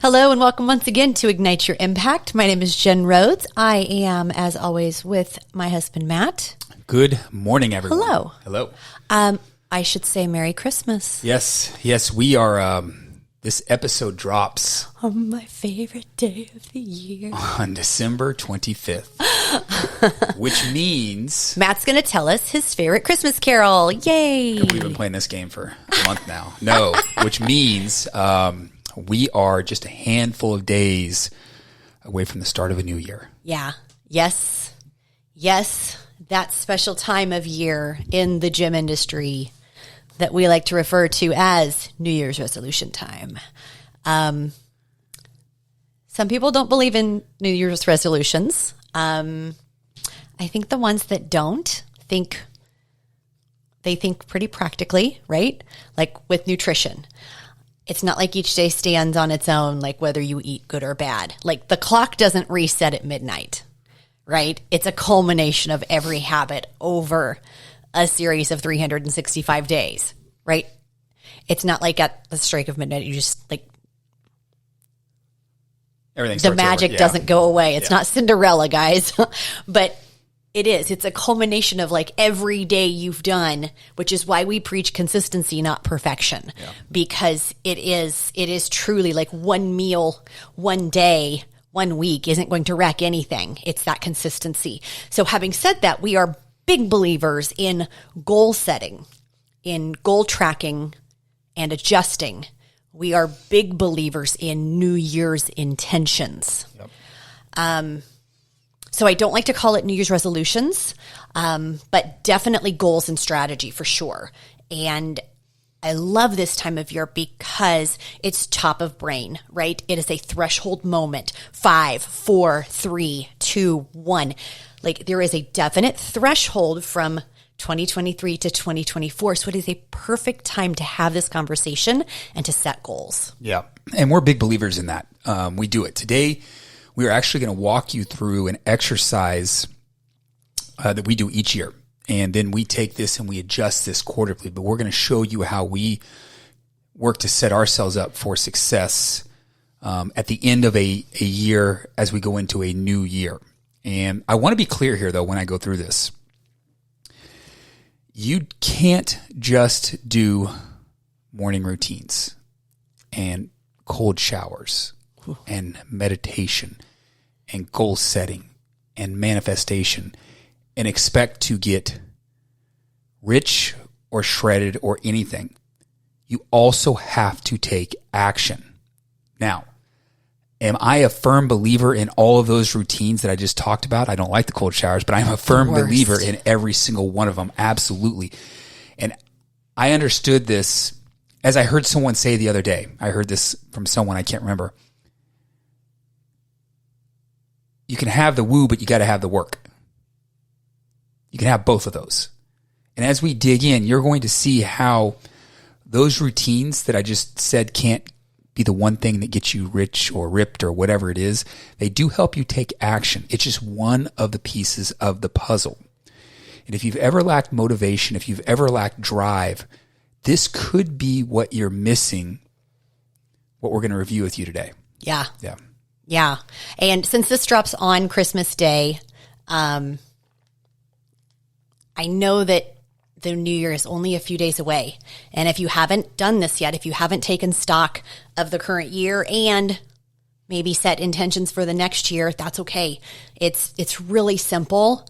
Hello and welcome once again to Ignite Your Impact. My name is Jen Rhodes. I am, as always, with my husband, Matt. Good morning, everyone. Hello. Hello. I should say Merry Christmas. Yes, we are, this episode drops On my favorite day of the year. on December 25th, which means Matt's going to tell us his favorite Christmas carol. Yay. we've been playing this game for a month now. No, which means we are just a handful of days away from the start of a new year. Yeah. Yes. That special time of year in the gym industry that we like to refer to as New Year's resolution time. Some people don't believe in New Year's resolutions. I think the ones that don't think pretty practically, right? Like with nutrition. It's not like each day stands on its own, like whether you eat good or bad. Like the clock doesn't reset at midnight, right? It's a culmination of every habit over a series of 365 days, right? It's not like at the strike of midnight, you just like, Everything the magic doesn't go away. It's not Cinderella, guys, but it is. It's a culmination of like every day you've done, which is why we preach consistency, not perfection, because it is truly like one meal, one day, 1 week isn't going to wreck anything. It's that consistency. So having said that, we are big believers in goal setting, in goal tracking and adjusting. We are big believers in New Year's intentions. So I don't like to call it New Year's resolutions, but definitely goals and strategy for sure. And I love this time of year because it's top of brain, right? It is a threshold moment. 5, 4, 3, 2, 1. Like there is a definite threshold from 2023 to 2024. So it is a perfect time to have this conversation and to set goals. Yeah. And we're big believers in that. We do it. Today, we are actually going to walk you through an exercise that we do each year. And then we take this and we adjust this quarterly. But we're going to show you how we work to set ourselves up for success at the end of a year as we go into a new year. And I want to be clear here, though, when I go through this. You can't just do morning routines and cold showers and meditation and goal setting and manifestation and expect to get rich or shredded or anything. You also have to take action. Now, am I a firm believer in all of those routines that I just talked about? I don't like the cold showers, but I'm a firm believer in every single one of them. Absolutely. And I understood this as I heard someone say the other day. I heard this from someone, I can't remember. You can have the woo, but you got to have the work. You can have both of those. And as we dig in, you're going to see how those routines that I just said can't be the one thing that gets you rich or ripped or whatever it is. They do help you take action. It's just one of the pieces of the puzzle. And if you've ever lacked motivation, if you've ever lacked drive, this could be what you're missing, what we're going to review with you today. Yeah. And since this drops on Christmas Day, I know that the New Year is only a few days away. And if you haven't done this yet, if you haven't taken stock of the current year and maybe set intentions for the next year, that's okay. It's really simple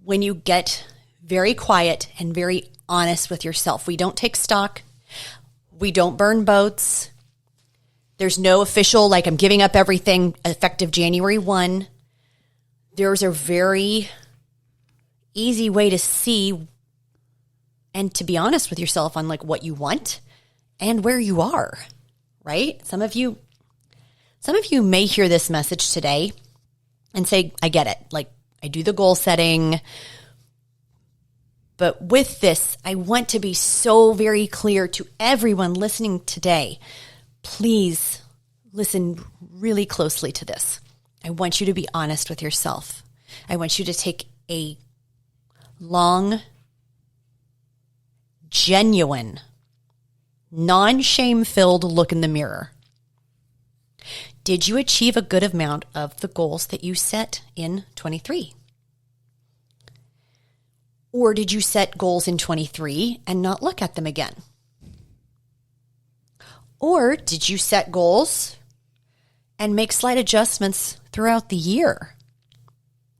when you get very quiet and very honest with yourself. We don't take stock. We don't burn boats. There's no official, like I'm giving up everything effective January 1. There's a very easy way to see and to be honest with yourself on like what you want and where you are, right? Some of you may hear this message today and say, I get it. Like I do the goal setting, but with this, I want to be so very clear to everyone listening today. Please listen really closely to this. I want you to be honest with yourself. I want you to take a long, genuine, non-shame-filled look in the mirror. Did you achieve a good amount of the goals that you set in 23? Or did you set goals in 23 and not look at them again? Or did you set goals and make slight adjustments throughout the year?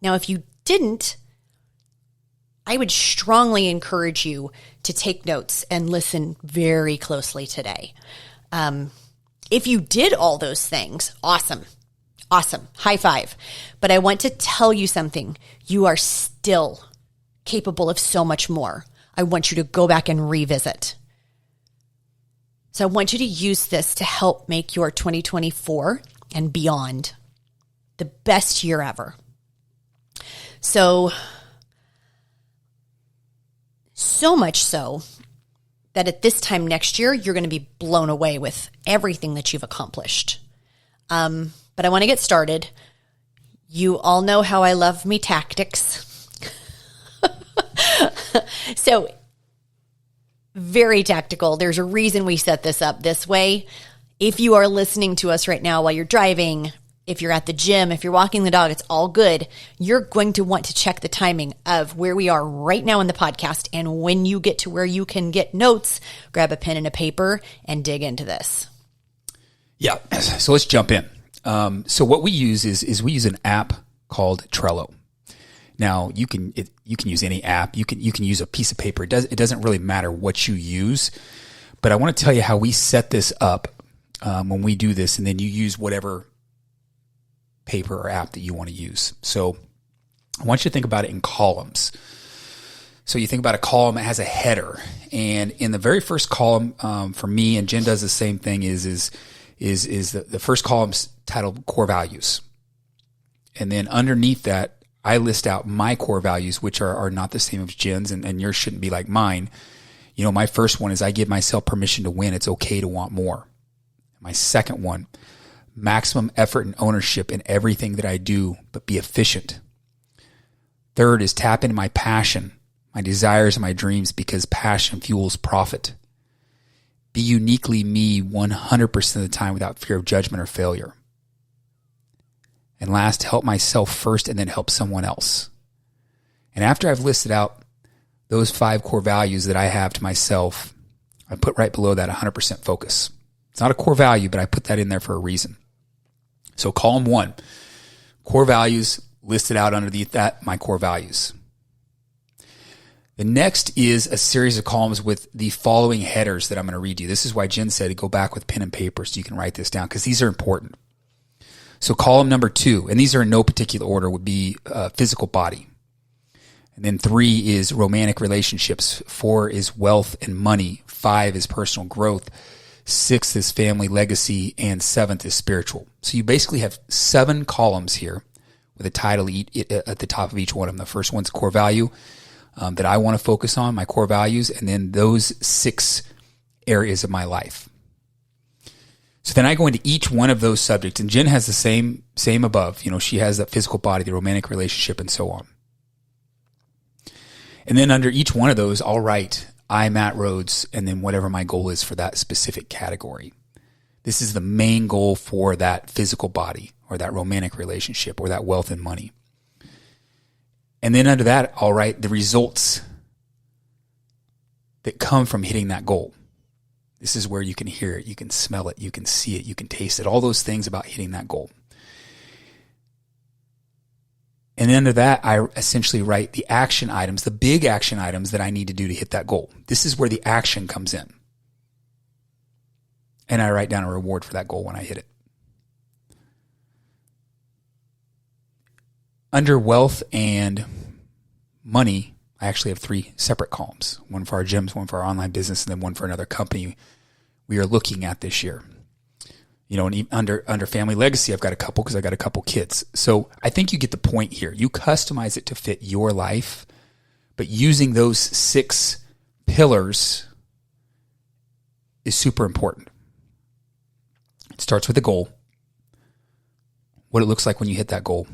Now, if you didn't, I would strongly encourage you to take notes and listen very closely today. If you did all those things, awesome. High five. But I want to tell you something. You are still capable of so much more. I want you to go back and revisit. So I want you to use this to help make your 2024 and beyond the best year ever. So much so that at this time next year, you're going to be blown away with everything that you've accomplished. But I want to get started. You all know how I love me tactics. So very tactical. There's a reason we set this up this way. If you are listening to us right now while you're driving, if you're at the gym, if you're walking the dog, it's all good. You're going to want to check the timing of where we are right now in the podcast. And when you get to where you can get notes, grab a pen and a paper and dig into this. Yeah. So let's jump in. So what we use is we use an app called Trello. Now you can use any app. You can use a piece of paper. It doesn't really matter what you use, but I want to tell you how we set this up when we do this, and then you use whatever paper or app that you want to use. So I want you to think about it in columns. So you think about a column that has a header, and in the very first column, for me, and Jen does the same thing, is the first column's titled core values, and then underneath that, I list out my core values, which are not the same as Jen's, and yours shouldn't be like mine. You know, my first one is I give myself permission to win. It's okay to want more. My second one, maximum effort and ownership in everything that I do, but be efficient. Third is tap into my passion, my desires, and my dreams, because passion fuels profit. Be uniquely me 100% of the time without fear of judgment or failure. And last, help myself first and then help someone else. And after I've listed out those 5 core values that I have to myself, I put right below that 100% focus. It's not a core value, but I put that in there for a reason. So column 1, core values, listed out underneath that, my core values. The next is a series of columns with the following headers that I'm going to read you. This is why Jen said to go back with pen and paper so you can write this down, because these are important. So column number 2, and these are in no particular order, would be physical body. And then 3 is romantic relationships. 4 is wealth and money. 5 is personal growth. 6 is family legacy. And 7th is spiritual. So you basically have 7 columns here with a title at the top of each one of them. The first one's core value that I want to focus on, my core values, and then those 6 areas of my life. So then I go into each one of those subjects, and Jen has the same above. You know, she has that physical body, the romantic relationship, and so on. And then under each one of those, I'll write, I, Matt Rhodes, and then whatever my goal is for that specific category. This is the main goal for that physical body, or that romantic relationship, or that wealth and money. And then under that, I'll write the results that come from hitting that goal. This is where you can hear it, you can smell it, you can see it, you can taste it, all those things about hitting that goal. And then under that, I essentially write the action items, the big action items that I need to do to hit that goal. This is where the action comes in. And I write down a reward for that goal when I hit it. Under wealth and money, I actually have 3 separate columns. One for our gyms, one for our online business, and then one for another company we are looking at this year. You know, and under family legacy, I've got a couple because I got a couple kids. So I think you get the point here. You customize it to fit your life, but using those 6 pillars is super important. It starts with a goal, what it looks like when you hit that goal,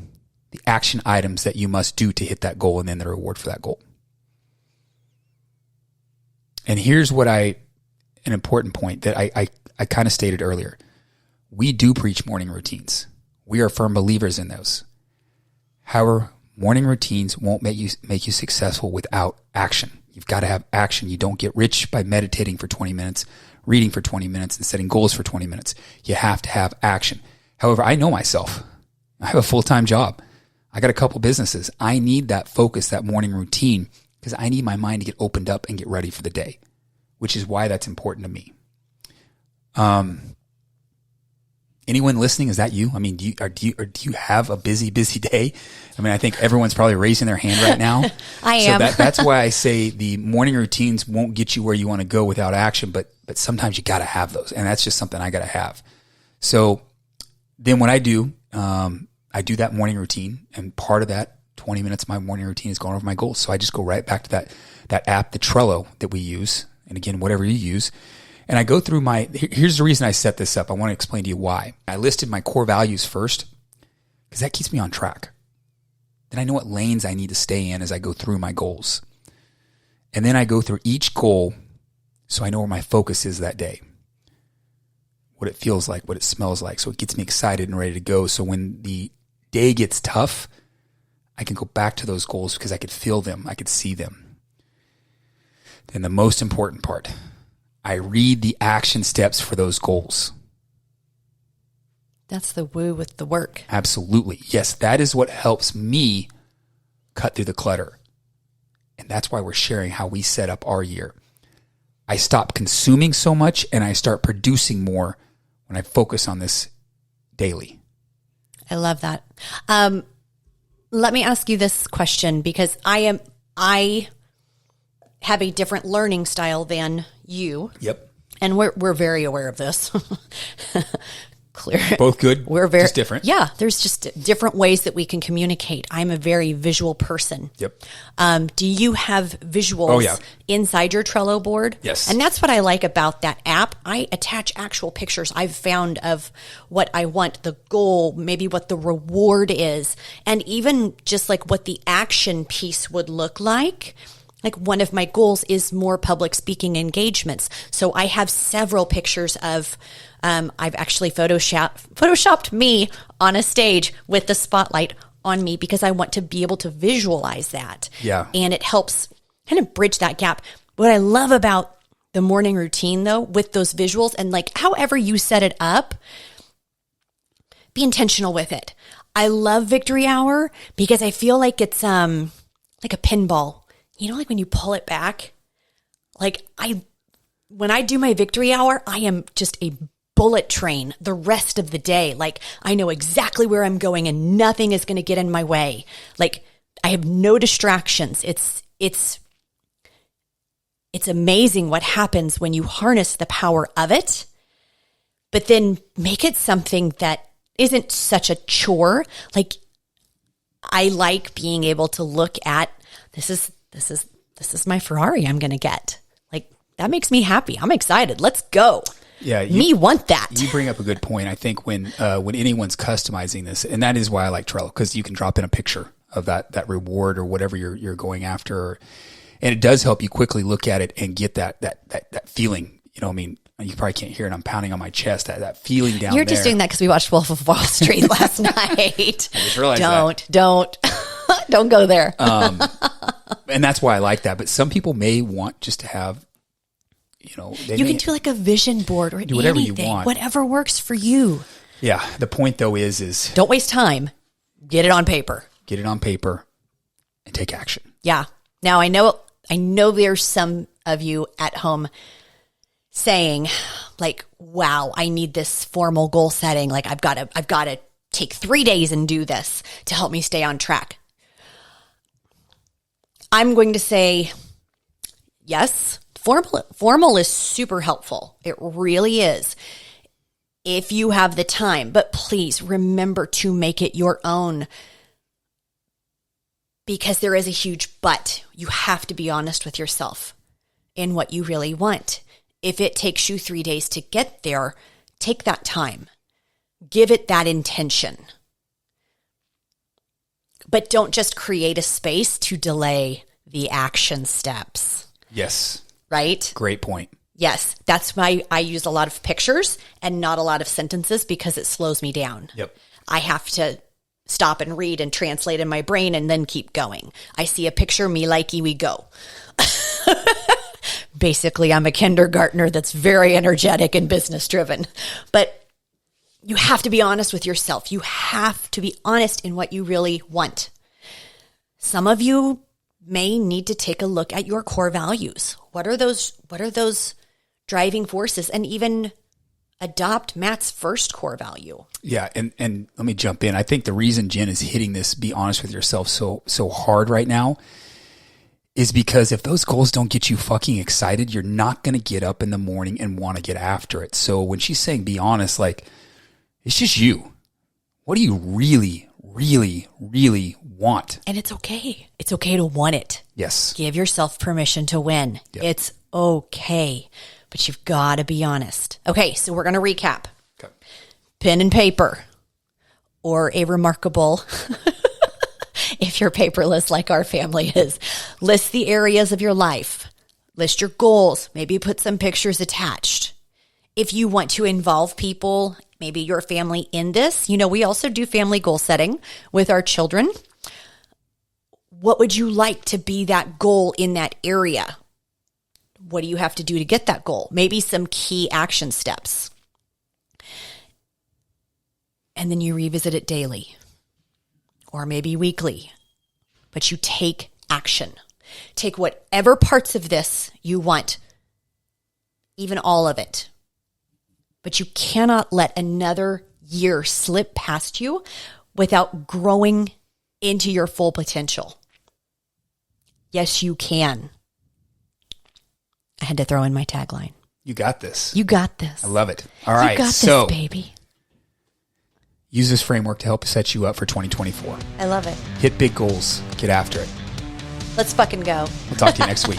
the action items that you must do to hit that goal, and then the reward for that goal. And here's what an important point that I kind of stated earlier. we do preach morning routines. We are firm believers in those. However, morning routines won't make you successful without action. You've got to have action. You don't get rich by meditating for 20 minutes, reading for 20 minutes, and setting goals for 20 minutes. You have to have action. However, I know myself. I have a full-time job. I got a couple businesses. I need that focus, that morning routine, because I need my mind to get opened up and get ready for the day, which is why that's important to me. Anyone listening, is that you? I mean, do you have a busy day? I mean, I think everyone's probably raising their hand right now. I am. So that's why I say the morning routines won't get you where you want to go without action, but sometimes you got to have those, and that's just something I got to have. So then what I do that morning routine, and part of that 20 minutes of my morning routine is going over my goals. So I just go right back to that app, the Trello that we use, and again, whatever you use. And I go through here's the reason I set this up. I want to explain to you why. I listed my core values first because that keeps me on track. Then I know what lanes I need to stay in as I go through my goals. And then I go through each goal so I know where my focus is that day, what it feels like, what it smells like. So it gets me excited and ready to go. So when the day gets tough, I can go back to those goals because I could feel them. I could see them. Then the most important part, I read the action steps for those goals. That's the woo with the work. Absolutely. Yes, that is what helps me cut through the clutter. And that's why we're sharing how we set up our year. I stop consuming so much and I start producing more when I focus on this daily. I love that. Let me ask you this question because I have a different learning style than you. Yep. And we're very aware of this. Clear. Both good. We're very just different. Yeah. There's just different ways that we can communicate. I'm a very visual person. Yep. Do you have visuals inside your Trello board? Yes. And that's what I like about that app. I attach actual pictures I've found of what I want, the goal, maybe what the reward is, and even just like what the action piece would look like. Like one of my goals is more public speaking engagements. So I have several pictures of, I've actually photoshopped me on a stage with the spotlight on me because I want to be able to visualize that. Yeah. And it helps kind of bridge that gap. What I love about the morning routine though, with those visuals and like however you set it up, be intentional with it. I love Victory Hour because I feel like it's like a pinball. You know, like when you pull it back, like when I do my Victory Hour, I am just a bullet train the rest of the day. Like I know exactly where I'm going and nothing is going to get in my way. Like I have no distractions. It's amazing what happens when you harness the power of it, but then make it something that isn't such a chore. Like I like being able to look at this is my Ferrari I'm going to get. Like that makes me happy. I'm excited. Let's go. Yeah. Me want that. You bring up a good point. I think when anyone's customizing this, and that is why I like Trello, because you can drop in a picture of that reward or whatever you're going after. And it does help you quickly look at it and get that feeling. You know, I mean, you probably can't hear it. I'm pounding on my chest, that feeling down there. You're just doing that because we watched Wolf of Wall Street last night. I just realized Don't go there. And that's why I like that. But some people may want just to have, you know, you can do like a vision board or do whatever anything, you want, whatever works for you. Yeah. The point though is don't waste time. Get it on paper. Get it on paper and take action. Yeah. Now I know there's some of you at home saying like, wow, I need this formal goal setting. Like I've got to take 3 days and do this to help me stay on track. I'm going to say, yes, formal is super helpful. It really is. If you have the time, but please remember to make it your own because there is a huge but. You have to be honest with yourself in what you really want. If it takes you 3 days to get there, take that time. Give it that intention. But don't just create a space to delay the action steps. Yes. Right? Great point. Yes, that's why I use a lot of pictures and not a lot of sentences because it slows me down. Yep. I have to stop and read and translate in my brain and then keep going. I see a picture, me likey, we go. Basically, I'm a kindergartner that's very energetic and business driven. But you have to be honest with yourself. You have to be honest in what you really want. Some of you may need to take a look at your core values. What are those driving forces? And even adopt Matt's first core value. Yeah, and let me jump in. I think the reason Jen is hitting this, be honest with yourself, so hard right now is because if those goals don't get you fucking excited, you're not going to get up in the morning and want to get after it. So when she's saying be honest, like, it's just you. What do you really, really, really want? And it's okay. It's okay to want it. Yes. Give yourself permission to win. Yep. It's okay. But you've got to be honest. Okay, so we're going to recap. Okay. Pen and paper, or a remarkable, if you're paperless like our family is, list the areas of your life. List your goals. Maybe put some pictures attached. If you want to involve people, maybe your family in this, we also do family goal setting with our children. What would you like to be that goal in that area? What do you have to do to get that goal? Maybe some key action steps. And then you revisit it daily or maybe weekly, but you take action. Take whatever parts of this you want, even all of it. But you cannot let another year slip past you without growing into your full potential. Yes, you can. I had to throw in my tagline. You got this. You got this. I love it. All right. You got so this, baby. Use this framework to help set you up for 2024. I love it. Hit big goals. Get after it. Let's fucking go. We'll talk to you next week.